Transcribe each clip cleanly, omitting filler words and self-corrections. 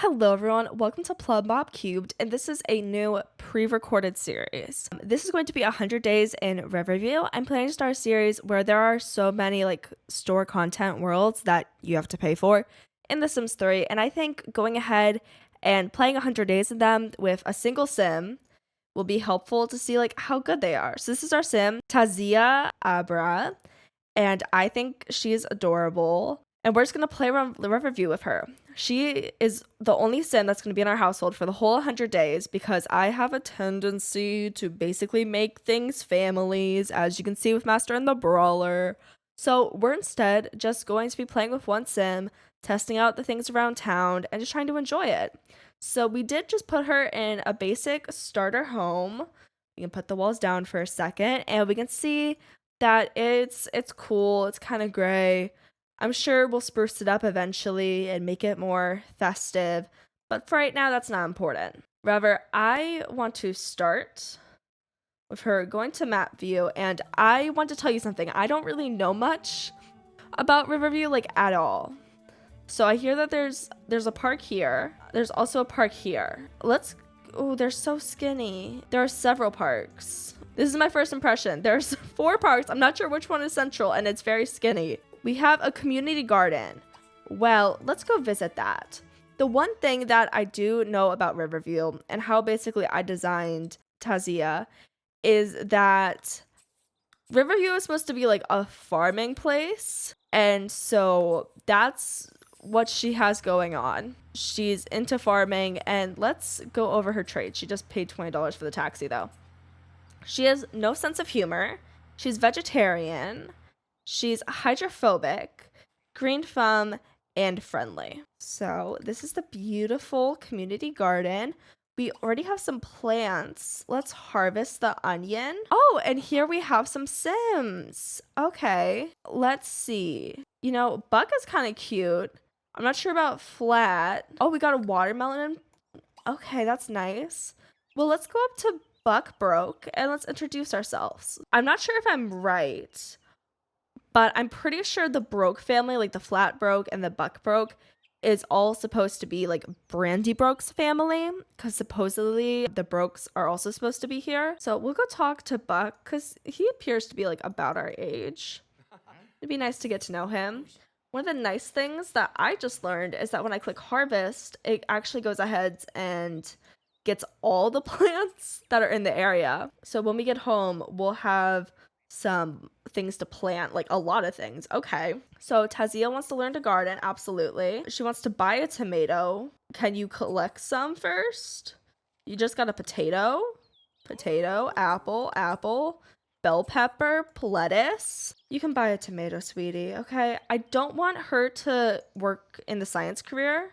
Hello everyone, welcome to Plum Bob Cubed, and this is a new pre-recorded series. This is going to be 100 days in Riverview. I'm planning to start a series where there are so many store content worlds that you have to pay for in The Sims 3, and I think going ahead and playing 100 days in them with a single sim will be helpful to see how good they are. So this is our sim, Tazia Abra, and I think she's adorable. And we're just going to play around Riverview with her. She is the only sim that's going to be in our household for the whole 100 days because I have a tendency to basically make things families, as you can see with Master and the Brawler. So we're instead just going to be playing with one sim, testing out the things around town, and just trying to enjoy it. So we did just put her in a basic starter home. We can put the walls down for a second, and we can see that it's cool. It's kind of gray. I'm sure we'll spruce it up eventually and make it more festive, but for right now, that's not important. Rather, I want to start with her going to map view, and I want to tell you something. I don't really know much about Riverview, at all. So I hear that there's a park here. There's also a park here. Oh, they're so skinny. There are several parks. This is my first impression. There's 4 parks. I'm not sure which one is central, and it's very skinny. We have a community garden. Well, let's go visit that. The one thing that I do know about Riverview and how basically I designed Tazia is that Riverview is supposed to be a farming place. And so that's what she has going on. She's into farming, and let's go over her trade. She just paid $20 for the taxi though. She has no sense of humor. She's vegetarian. She's hydrophobic, green thumb, and friendly. So this is the beautiful community garden. We already have some plants. Let's harvest the onion. Oh, and here we have some Sims. Okay, let's see. Buck is kind of cute. I'm not sure about Flat. Oh, we got a watermelon. Okay, that's nice. Well, let's go up to Buck Broke and let's introduce ourselves. I'm not sure if I'm right, but I'm pretty sure the Broke family, the Flat Broke and the Buck Broke, is all supposed to be Brandy Broke's family, because supposedly the Brokes are also supposed to be here. So we'll go talk to Buck because he appears to be about our age. It'd be nice to get to know him. One of the nice things that I just learned is that when I click harvest, it actually goes ahead and gets all the plants that are in the area. So when we get home, we'll have some things to plant, a lot of things. Okay, so Tazia wants to learn to garden. Absolutely. She wants to buy a tomato. Can you collect some first? You just got a potato, apple, bell pepper, lettuce. You can buy a tomato, sweetie. Okay, I don't want her to work in the science career,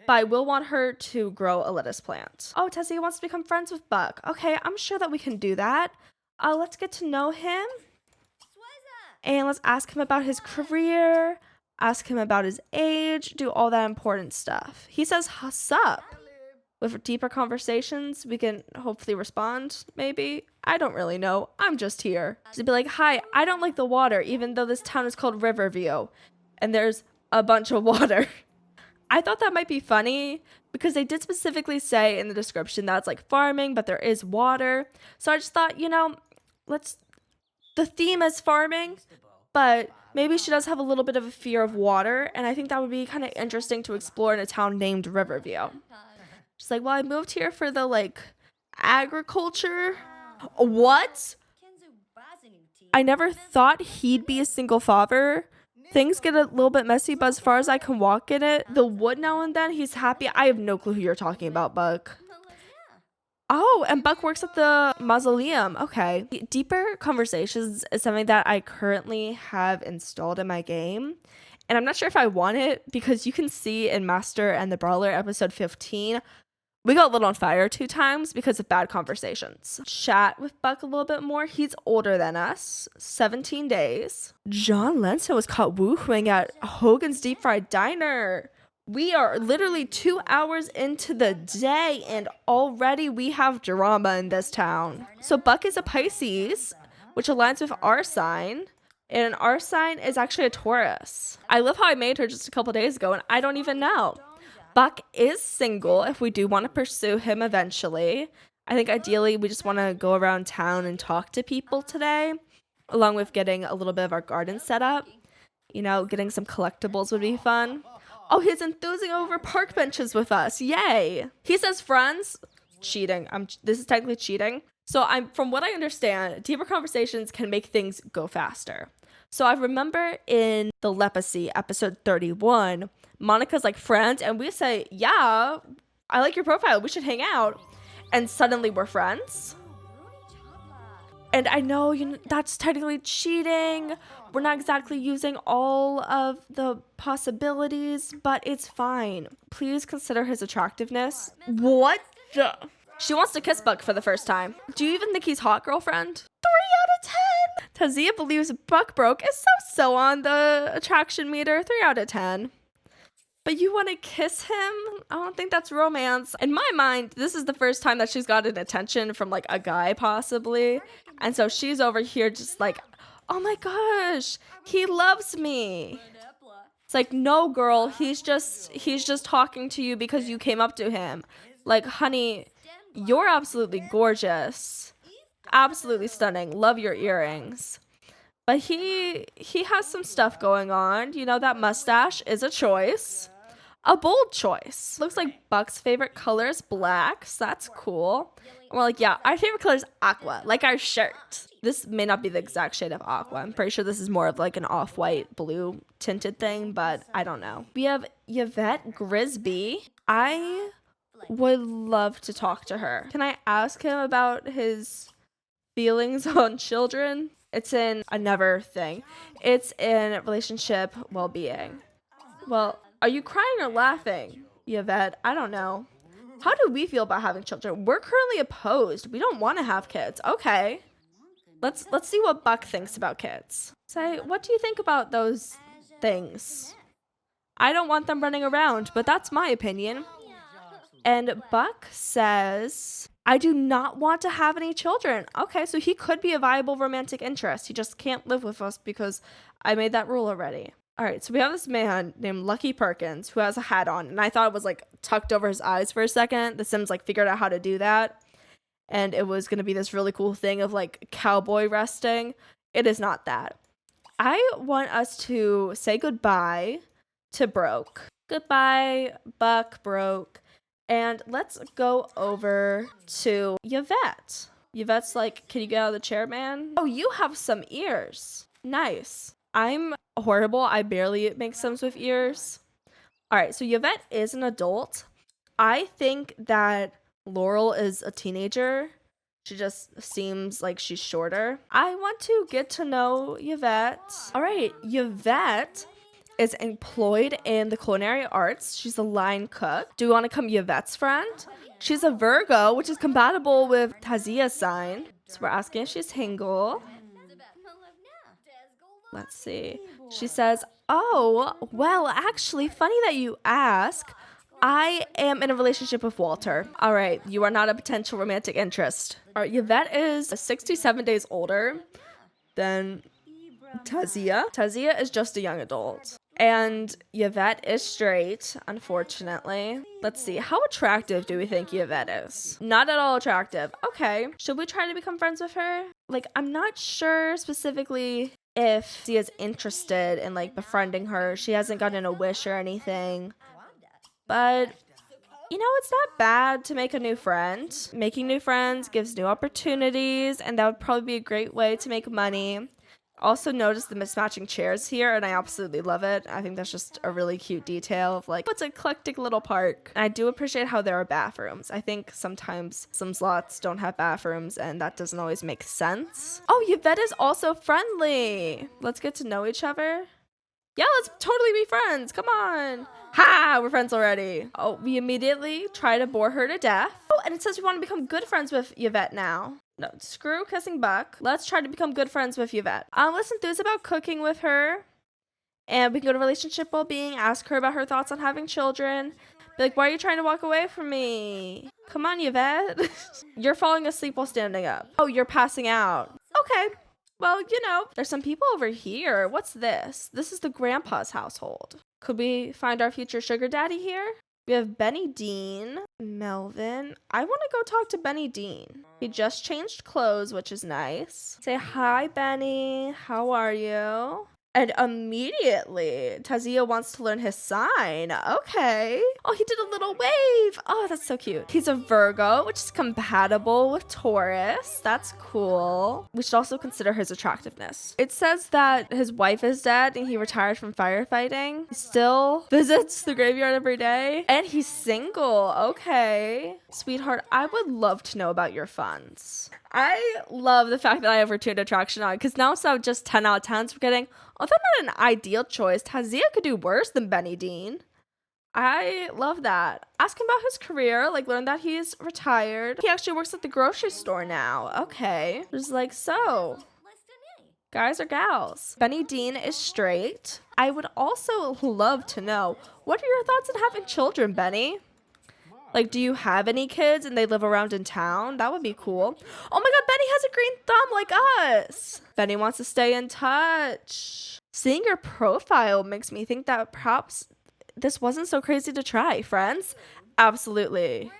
but I will want her to grow a lettuce plant. Oh, Tazia wants to become friends with Buck. Okay, I'm sure that we can do that. Let's get to know him. And let's ask him about his career, ask him about his age, do all that important stuff. He says, "Sup?" With deeper conversations, we can hopefully respond, maybe. I don't really know. I'm just here. To be like, "Hi, I don't like the water, even though this town is called Riverview. And there's a bunch of water." I thought that might be funny because they did specifically say in the description that it's farming, but there is water. So I just thought, the theme is farming, but maybe she does have a little bit of a fear of water, and I think that would be kind of interesting to explore in a town named Riverview. She's like, "Well, I moved here for the agriculture." What? I never thought he'd be a single father. Things get a little bit messy, but as far as I can walk in it, the wood now and then, he's happy. I have no clue who you're talking about, Buck. Oh, and Buck works at the mausoleum. Okay. Deeper conversations is something that I currently have installed in my game. And I'm not sure if I want it because you can see in Master and the Brawler episode 15, we got lit on fire 2 times because of bad conversations. Chat with Buck a little bit more. He's older than us, 17 days. John Lenson was caught woohooing at Hogan's Deep Fried Diner. We are literally 2 hours into the day and already we have drama in this town. So Buck is a Pisces, which aligns with our sign. And our sign is actually a Taurus. I love how I made her just a couple days ago and I don't even know. Buck is single if we do want to pursue him eventually. I think ideally we just want to go around town and talk to people today, along with getting a little bit of our garden set up. You know, getting some collectibles would be fun. Oh, he's enthusing over park benches with us. Yay. He says friends. Cheating. This is technically cheating. So from what I understand, deeper conversations can make things go faster. So I remember in the Lepacy episode 31, Monica's like, friends, and we say, yeah, I like your profile. We should hang out. And suddenly we're friends. And I know that's technically cheating. We're not exactly using all of the possibilities, but it's fine. Please consider his attractiveness. What the? She wants to kiss Buck for the first time. Do you even think he's hot, girlfriend? 3 out of 10. Tazia believes Buck Broke is so on the attraction meter. 3 out of 10. But you want to kiss him? I don't think that's romance. In my mind, this is the first time that she's gotten attention from like a guy possibly. And so she's over here just like, oh my gosh, he loves me. It's like, no girl, he's just talking to you because you came up to him. Like, honey, you're absolutely gorgeous. Absolutely stunning. Love your earrings. But he has some stuff going on. You know, that mustache is a choice. A bold choice. Looks like Buck's favorite color is black, so that's cool. And we're like, yeah, our favorite color is aqua, like our shirt. This may not be the exact shade of aqua. I'm pretty sure this is more of like an off-white blue tinted thing, but I don't know. We have Yvette Grisby. I would love to talk to her. Can I ask him about his feelings on children? It's in another thing. It's in relationship well-being. Well, are you crying or laughing, Yvette? I don't know. How do we feel about having children? We're currently opposed. We don't want to have kids. Okay. Let's see what Buck thinks about kids. Say, what do you think about those things? I don't want them running around, but that's my opinion. And Buck says, I do not want to have any children. Okay, so he could be a viable romantic interest. He just can't live with us because I made that rule already. All right, so we have this man named Lucky Perkins who has a hat on, and I thought it was like tucked over his eyes for a second. The Sims like figured out how to do that, and it was going to be this really cool thing of like cowboy resting. It is not that. I want us to say goodbye to Broke. Goodbye, Buck Broke. And let's go over to Yvette. Yvette's like, can you get out of the chair, man? Oh, you have some ears. Nice. I'm horrible. I barely make Sims with ears. All right, so Yvette is an adult. I think that Laurel is a teenager. She just seems like she's shorter. I want to get to know Yvette. All right, Yvette is employed in the culinary arts. She's a line cook. Do you want to come Yvette's friend? She's a Virgo, which is compatible with Tazia's sign. So we're asking if she's single. Let's see. She says, oh, well, actually, funny that you ask. I am in a relationship with Walter. All right, you are not a potential romantic interest. All right, Yvette is 67 days older than Tazia. Tazia is just a young adult. And Yvette is straight, unfortunately. Let's see, how attractive do we think Yvette is? Not at all attractive. Okay, should we try to become friends with her? Like, I'm not sure specifically if she is interested in like befriending her. She hasn't gotten a wish or anything. But, you know, it's not bad to make a new friend. Making new friends gives new opportunities, and that would probably be a great way to make money. Also notice the mismatching chairs here, and I absolutely love it. I think that's just a really cute detail of like, what's an eclectic little park. And I do appreciate how there are bathrooms. I think sometimes some slots don't have bathrooms, and that doesn't always make sense. Oh, Yvette is also friendly. Let's get to know each other. Yeah, let's totally be friends. Come on. Ha, we're friends already. Oh, we immediately try to bore her to death. Oh, and it says we want to become good friends with Yvette now. No, screw kissing Buck. Let's try to become good friends with Yvette. Let's enthuse about cooking with her. And we can go to relationship well-being, ask her about her thoughts on having children. Be like, why are you trying to walk away from me? Come on, Yvette. You're falling asleep while standing up. Oh, you're passing out. Okay. Well, you know, there's some people over here. What's this? This is the grandpa's household. Could we find our future sugar daddy here? We have Benny Dean, Melvin. I want to go talk to Benny Dean. He just changed clothes, which is nice. Say hi, Benny. How are you? And immediately, Tazia wants to learn his sign. Okay. Oh, he did a little wave. Oh, that's so cute. He's a Virgo, which is compatible with Taurus. That's cool. We should also consider his attractiveness. It says that his wife is dead and he retired from firefighting. He still visits the graveyard every day. And he's single. Okay. Sweetheart, I would love to know about your funds. I love the fact that I have Returned Attraction on, because now instead of just 10 out of 10s, we're getting, oh, they're not an ideal choice. Tazia could do worse than Benny Dean. I love that. Ask him about his career, like learn that he's retired. He actually works at the grocery store now. Okay. Just like, so, guys or gals? Benny Dean is straight. I would also love to know, what are your thoughts on having children, Benny? Like, do you have any kids and they live around in town? That would be cool. Oh my god, Benny has a green thumb like us. Benny wants to stay in touch. Seeing your profile makes me think that perhaps this wasn't so crazy to try, friends. Absolutely.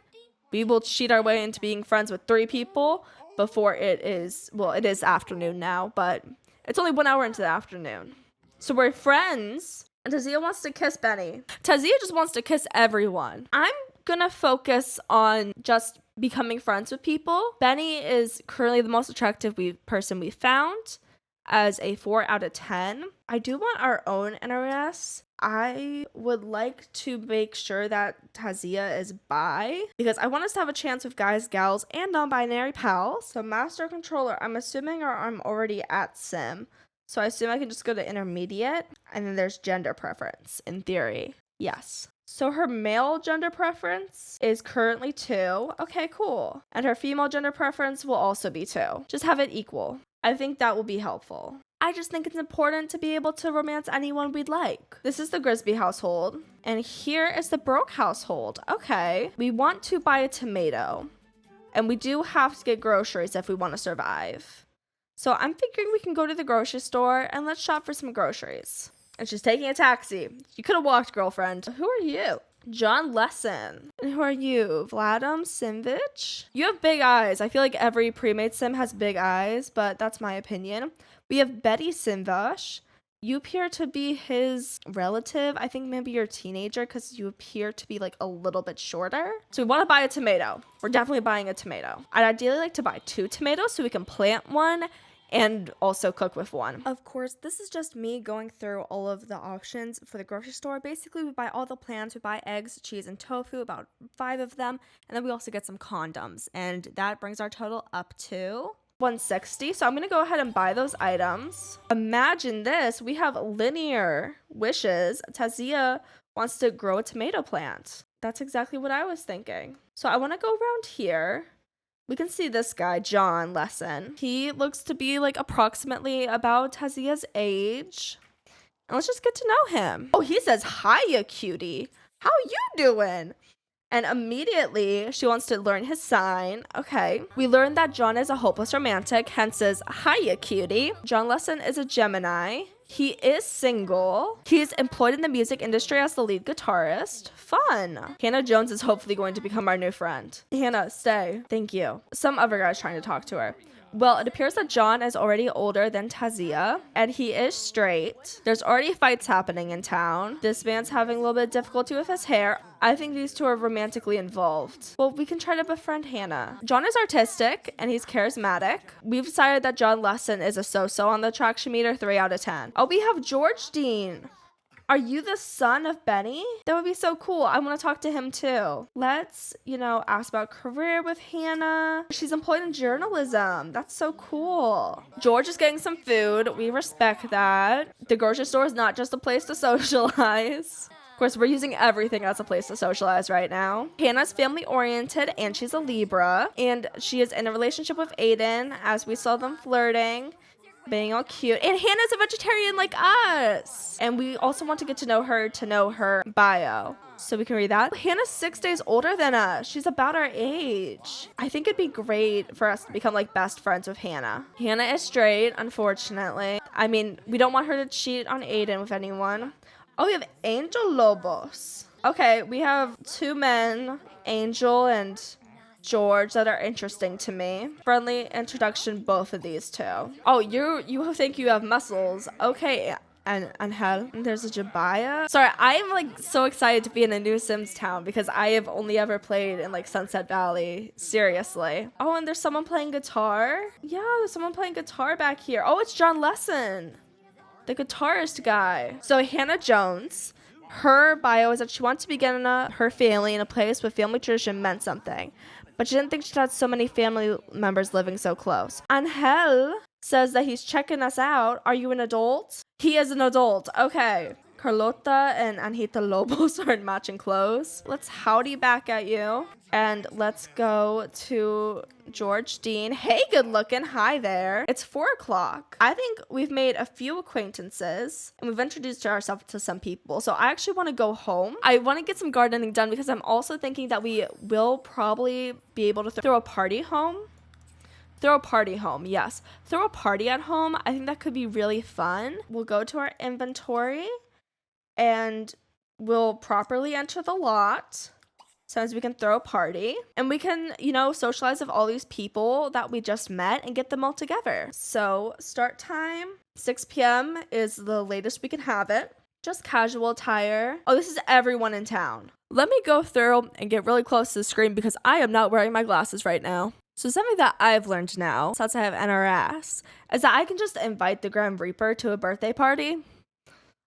We will cheat our way into being friends with 3 people before it is, well, it is afternoon now, but it's only 1 hour into the afternoon. So we're friends. And Tazia wants to kiss Benny. Tazia just wants to kiss everyone. I'm gonna focus on just becoming friends with people. Benny is currently the most attractive person we found as a 4 out of 10. I do want our own NRS. I would like to make sure that Tazia is bi, because I want us to have a chance with guys, gals, and non-binary pals. So master controller, I'm assuming I'm already at sim. So I assume I can just go to intermediate, and then there's gender preference in theory. Yes. So her male gender preference is currently 2. Okay, cool. And her female gender preference will also be 2. Just have it equal. I think that will be helpful. I just think it's important to be able to romance anyone we'd like. This is the Grisby household. And here is the Broke household. Okay. We want to buy a tomato. And we do have to get groceries if we want to survive. So I'm figuring we can go to the grocery store and let's shop for some groceries. And she's taking a taxi. You could have walked, girlfriend. Who are you? John Lesson. And who are you? Vladimir Simvich? You have big eyes. I feel like every pre-made sim has big eyes, but that's my opinion. We have Betty Simvash. You appear to be his relative. I think maybe you're a teenager because you appear to be like a little bit shorter. So we want to buy a tomato. We're definitely buying a tomato. I'd ideally like to buy 2 tomatoes so we can plant one and also cook with one. Of course, this is just me going through all of the options for the grocery store. Basically, we buy all the plants. We buy eggs, cheese, and tofu, about 5 of them. And then we also get some condoms. And that brings our total up to $160. So I'm going to go ahead and buy those items. Imagine this. We have linear wishes. Tazia wants to grow a tomato plant. That's exactly what I was thinking. So I want to go around here. We can see this guy, John Lesson. He looks to be like approximately about Tazia's age. And let's just get to know him. Oh, he says, hiya, cutie. How you doing? And immediately she wants to learn his sign. Okay. We learned that John is a hopeless romantic, hence says, hiya, cutie. John Lesson is a Gemini. He is single. He's employed in the music industry as the lead guitarist. Fun. Hannah Jones is hopefully going to become our new friend. Hannah, stay. Thank you. Some other guy's trying to talk to her. Well, it appears that John is already older than Tazia, and he is straight. There's already fights happening in town. This man's having a little bit of difficulty with his hair. I think these two are romantically involved. Well, we can try to befriend Hannah. John is artistic, and he's charismatic. We've decided that John Lesson is a so-so on the attraction meter, 3 out of 10. Oh, we have George Dean. Are you the son of Benny? That would be so cool. I want to talk to him too. Let's, ask about career with Hannah. She's employed in journalism. That's so cool. George is getting some food. We respect that. The grocery store is not just a place to socialize. Of course, we're using everything as a place to socialize right now. Hannah's family oriented and she's a Libra. And she is in a relationship with Aiden as we saw them flirting. Being all cute. And Hannah's a vegetarian like us. And we also want to get to know her bio. So we can read that. Hannah's 6 days older than us. She's about our age. I think it'd be great for us to become like best friends with Hannah. Hannah is straight, unfortunately. I mean, we don't want her to cheat on Aiden with anyone. Oh, we have Angel Lobos. Okay, we have two men, Angel and George, that are interesting to me. Friendly introduction, both of these two. Oh, you think you have muscles. Okay, and Angel. And there's a Jabaya. Sorry, I am like so excited to be in a new Sims town because I have only ever played in like Sunset Valley. Seriously. Oh, and there's someone playing guitar. Yeah, there's someone playing guitar back here. Oh, it's John Lesson, the guitarist guy. So Hannah Jones, her bio is that she wants to begin her family in a place where family tradition meant something, but she didn't think she'd had so many family members living so close. Angel says that he's checking us out. Are you an adult? He is an adult. Okay. Carlota and Anhita Lobos are in matching clothes. Let's howdy back at you. And let's go to George Dean. Hey, good looking. Hi there. It's 4 o'clock. I think we've made a few acquaintances and we've introduced ourselves to some people. So I actually want to go home. I want to get some gardening done because I'm also thinking that we will probably be able to throw a party home. Throw a party home, yes. Throw a party at home. I think that could be really fun. We'll go to our inventory and we'll properly enter the lot so as we can throw a party. And we can, socialize with all these people that we just met and get them all together. So start time, 6 p.m. is the latest we can have it. Just casual attire. Oh, this is everyone in town. Let me go through and get really close to the screen because I am not wearing my glasses right now. So something that I've learned now, since I have NRS, is that I can just invite the Grim Reaper to a birthday party.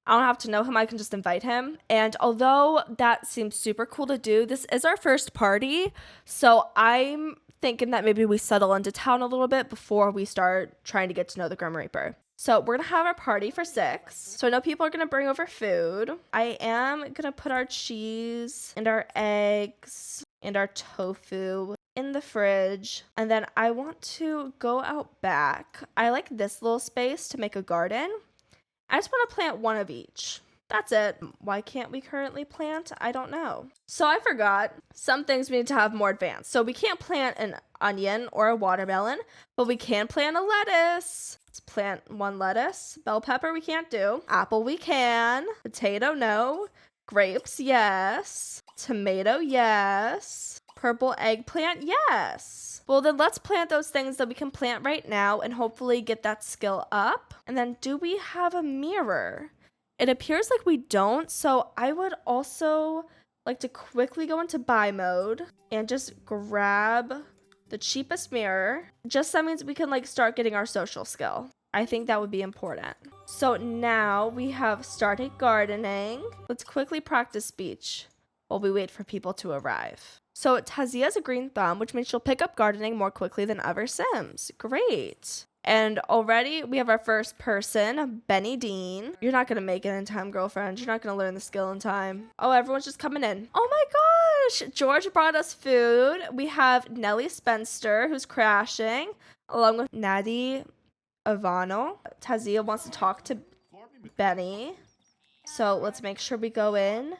I don't have to know him, I can just invite him. And although that seems super cool to do, this is our first party. So I'm thinking that maybe we settle into town a little bit before we start trying to get to know the Grim Reaper. So we're going to have our party for 6. So I know people are going to bring over food. I am going to put our cheese and our eggs and our tofu in the fridge. And then I want to go out back. I like this little space to make a garden. I just want to plant one of each. That's it. Why can't we currently plant? I don't know. So I forgot. Some things we need to have more advanced. So we can't plant an onion or a watermelon, but we can plant a lettuce. Let's plant 1 lettuce. Bell pepper we can't do. Apple we can. Potato, no. Grapes, yes. Tomato, yes. Purple eggplant, yes. Well, then let's plant those things that we can plant right now and hopefully get that skill up. And then do we have a mirror? It appears like we don't, so I would also like to quickly go into buy mode and just grab the cheapest mirror. Just that means we can like start getting our social skill. I think that would be important. So now we have started gardening. Let's quickly practice speech while we wait for people to arrive. So Tazia has a green thumb, which means she'll pick up gardening more quickly than other Sims. Great. And already we have our first person, Benny Dean. You're not going to make it in time, girlfriend. You're not going to learn the skill in time. Oh, everyone's just coming in. Oh my gosh. George brought us food. We have Nellie Spencer, who's crashing, along with Nadi Ivano. Tazia wants to talk to Benny. So let's make sure we go in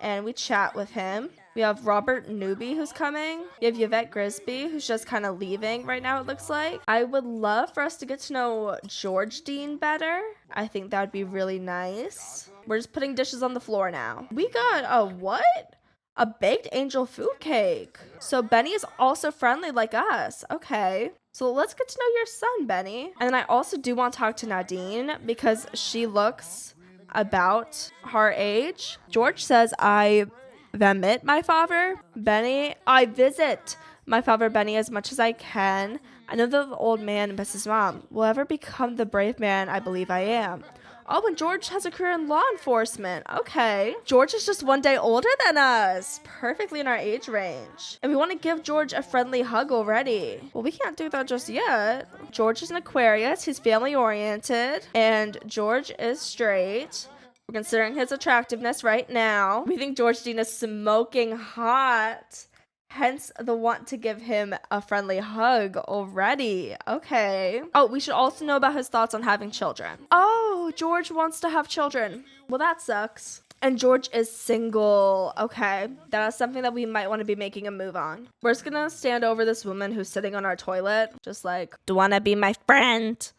and we chat with him. We have Robert Newby who's coming. We have Yvette Grisby who's just kind of leaving right now, it looks like. I would love for us to get to know George Dean better. I think that would be really nice. We're just putting dishes on the floor now. We got a what? A baked angel food cake. So Benny is also friendly like us. Okay. So let's get to know your son, Benny. And then I also do want to talk to Nadine because she looks about her age. George says, I visit my father, Benny. I visit my father, Benny, as much as I can. I know that the old man misses his mom. Will ever become the brave man I believe I am. Oh, and George has a career in law enforcement. Okay. George is just 1 day older than us. Perfectly in our age range. And we want to give George a friendly hug already. Well, we can't do that just yet. George is an Aquarius. He's family oriented. And George is straight. We're considering his attractiveness right now. We think George Dean is smoking hot. Hence the want to give him a friendly hug already. Okay. Oh, we should also know about his thoughts on having children. Oh, George wants to have children. Well, that sucks. And George is single. Okay. That is something that we might want to be making a move on. We're just gonna stand over this woman who's sitting on our toilet. Just like, do you wanna be my friend?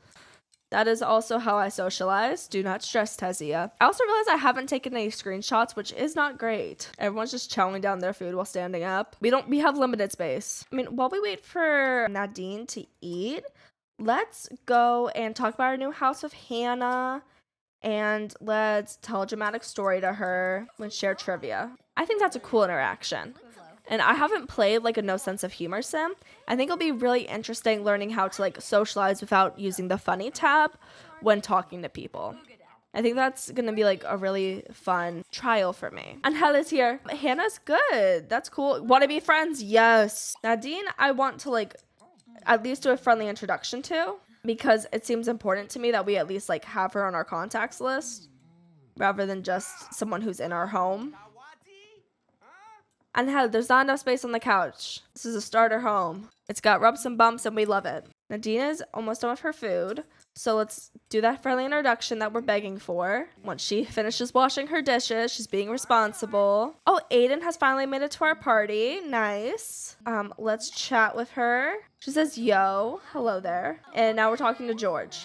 That is also how I socialize. Do not stress, Tazia. I also realized I haven't taken any screenshots, which is not great. Everyone's just chowing down their food while standing up. We have limited space. I mean, while we wait for Nadine to eat, let's go and talk about our new house with Hannah. And let's tell a dramatic story to her and share trivia. I think that's a cool interaction. And I haven't played like a no sense of humor sim. I think it'll be really interesting learning how to like socialize without using the funny tab when talking to people. I think that's gonna be like a really fun trial for me. And Hella's here. Hannah's good. That's cool. Wanna be friends? Yes. Nadine, I want to like at least do a friendly introduction to, because it seems important to me that we at least like have her on our contacts list rather than just someone who's in our home. And hell, there's not enough space on the couch. This is a starter home. It's got rubs and bumps and we love it. Nadine is almost done with her food. So let's do that friendly introduction that we're begging for. Once she finishes washing her dishes, she's being responsible. Oh, Aiden has finally made it to our party. Nice. Let's chat with her. She says, yo, hello there. And now we're talking to George.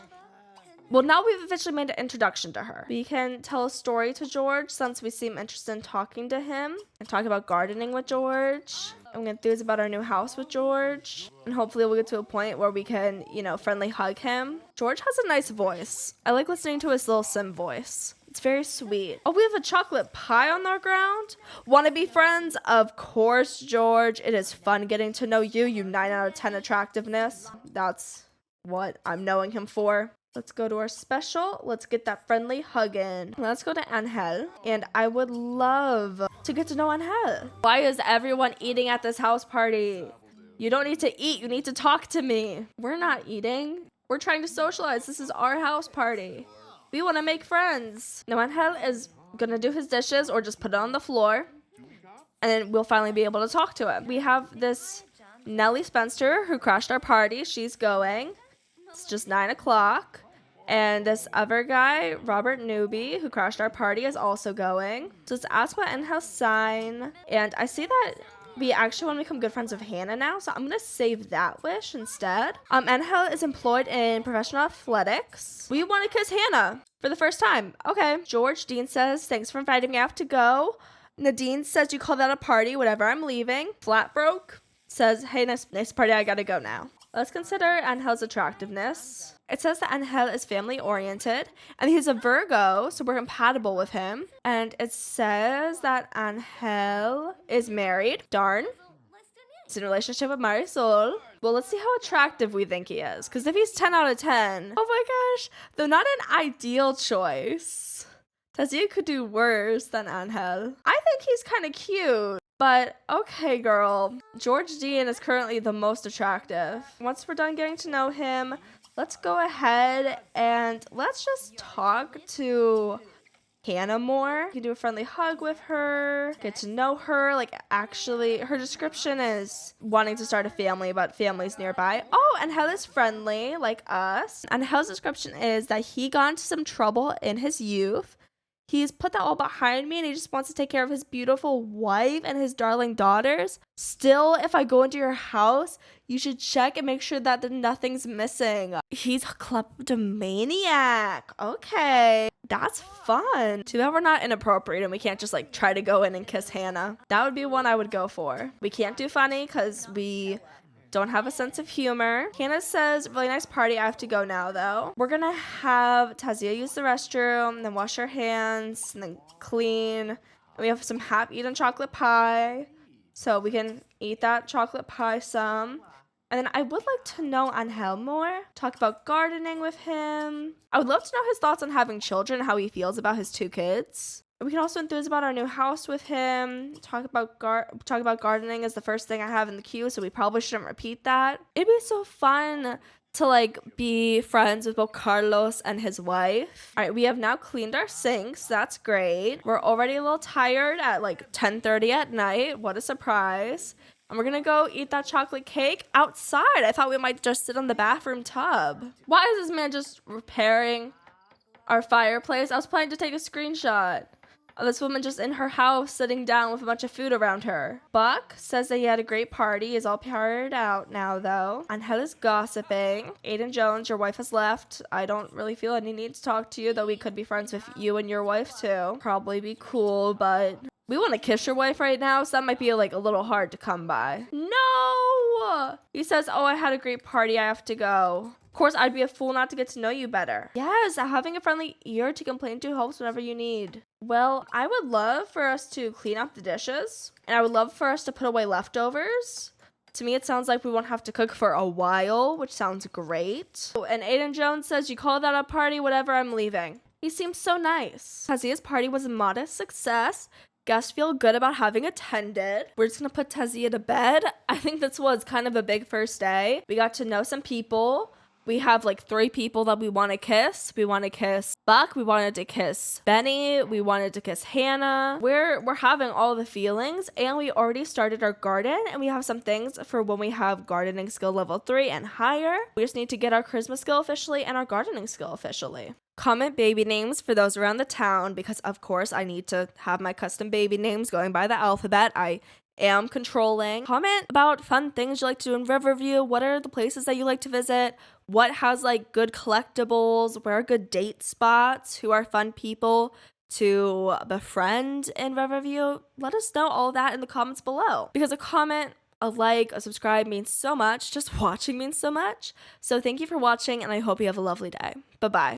Well, now we've officially made an introduction to her. We can tell a story to George since we seem interested in talking to him, and talk about gardening with George. I'm enthused about our new house with George. And hopefully we'll get to a point where we can, friendly hug him. George has a nice voice. I like listening to his little sim voice. It's very sweet. Oh, we have a chocolate pie on our ground? Wanna be friends? Of course, George. It is fun getting to know you, you 9 out of 10 attractiveness. That's what I'm knowing him for. Let's go to our special. Let's get that friendly hug in. Let's go to Angel. And I would love to get to know Angel. Why is everyone eating at this house party? You don't need to eat. You need to talk to me. We're not eating. We're trying to socialize. This is our house party. We want to make friends. Now Angel is going to do his dishes or just put it on the floor. And then we'll finally be able to talk to him. We have this Nellie Spencer who crashed our party. She's going. It's just 9 o'clock. And this other guy, Robert Newby, who crashed our party, is also going. So let's ask about Angel's sign. And I see that we actually want to become good friends with Hannah now. So I'm going to save that wish instead. Angel is employed in professional athletics. We want to kiss Hannah for the first time. Okay. George Dean says, thanks for inviting me out to go. Nadine says, you call that a party, whatever, I'm leaving. Flatbroke says, hey, nice party, I gotta go now. Let's consider Angel's attractiveness. It says that Angel is family-oriented, and he's a Virgo, so we're compatible with him. And it says that Angel is married. Darn. He's in a relationship with Marisol. Well, let's see how attractive we think he is, because if he's 10 out of 10, oh my gosh, though not an ideal choice. Tazia could do worse than Angel. I think he's kind of cute. But, okay, girl. George Dean is currently the most attractive. Once we're done getting to know him, let's go ahead and let's just talk to Hannah more. You can do a friendly hug with her, get to know her. Like, actually, her description is wanting to start a family, but family's nearby. Oh, and Angel is friendly, like us. And Angel's description is that he got into some trouble in his youth. He's put that all behind me and he just wants to take care of his beautiful wife and his darling daughters. Still, if I go into your house, you should check and make sure that nothing's missing. He's a kleptomaniac. Okay, that's fun. Too bad we're not inappropriate and we can't just like try to go in and kiss Hannah. That would be one I would go for. We can't do funny because we don't have a sense of humor. Hannah says, really nice party. I have to go now, though. We're gonna have Tazia use the restroom, then wash her hands, and then clean. And we have some half-eaten chocolate pie, so we can eat that chocolate pie some. And then I would like to know Angel more. Talk about gardening with him. I would love to know his thoughts on having children, how he feels about his 2 kids. We can also enthuse about our new house with him. Talk about gardening is the first thing I have in the queue, so we probably shouldn't repeat that. It'd be so fun to like be friends with both Carlos and his wife. All right, we have now cleaned our sinks. That's great. We're already a little tired at like 10:30 at night. What a surprise. And we're gonna go eat that chocolate cake outside. I thought we might just sit on the bathroom tub. Why is this man just repairing our fireplace? I was planning to take a screenshot. This woman just in her house sitting down with a bunch of food around her. Buck says that he had a great party. He's all partied out now though. Angela's gossiping. Aiden Jones, your wife has left. I don't really feel any need to talk to you, though we could be friends with you and your wife too. Probably be cool, but we want to kiss your wife right now, so that might be like a little hard to come by. No! He says, oh, I had a great party. I have to go. Of course, I'd be a fool not to get to know you better. Yes, having a friendly ear to complain to helps whenever you need. Well, I would love for us to clean up the dishes, and I would love for us to put away leftovers. To me, it sounds like we won't have to cook for a while, which sounds great. And Aiden Jones says, you call that a party? Whatever, I'm leaving. He seems so nice. Tazia's party was a modest success. Guests feel good about having attended. We're just gonna put Tazia to bed. I think this was kind of a big first day. We got to know some people. We have like 3 people that we want to kiss. We want to kiss Buck. We wanted to kiss Benny. We wanted to kiss Hannah. We're having all the feelings, and we already started our garden, and we have some things for when we have gardening skill level 3 and higher. We just need to get our charisma skill officially and our gardening skill officially. Comment baby names for those around the town, because of course I need to have my custom baby names going by the alphabet. I am controlling. Comment about fun things you like to do in Riverview. What are the places that you like to visit? What has like good collectibles? Where are good date spots? Who are fun people to befriend in Riverview? Let us know all that in the comments below, because a comment, a like, a subscribe means so much. Just watching means so much. So thank you for watching, and I hope you have a lovely day. Bye-bye.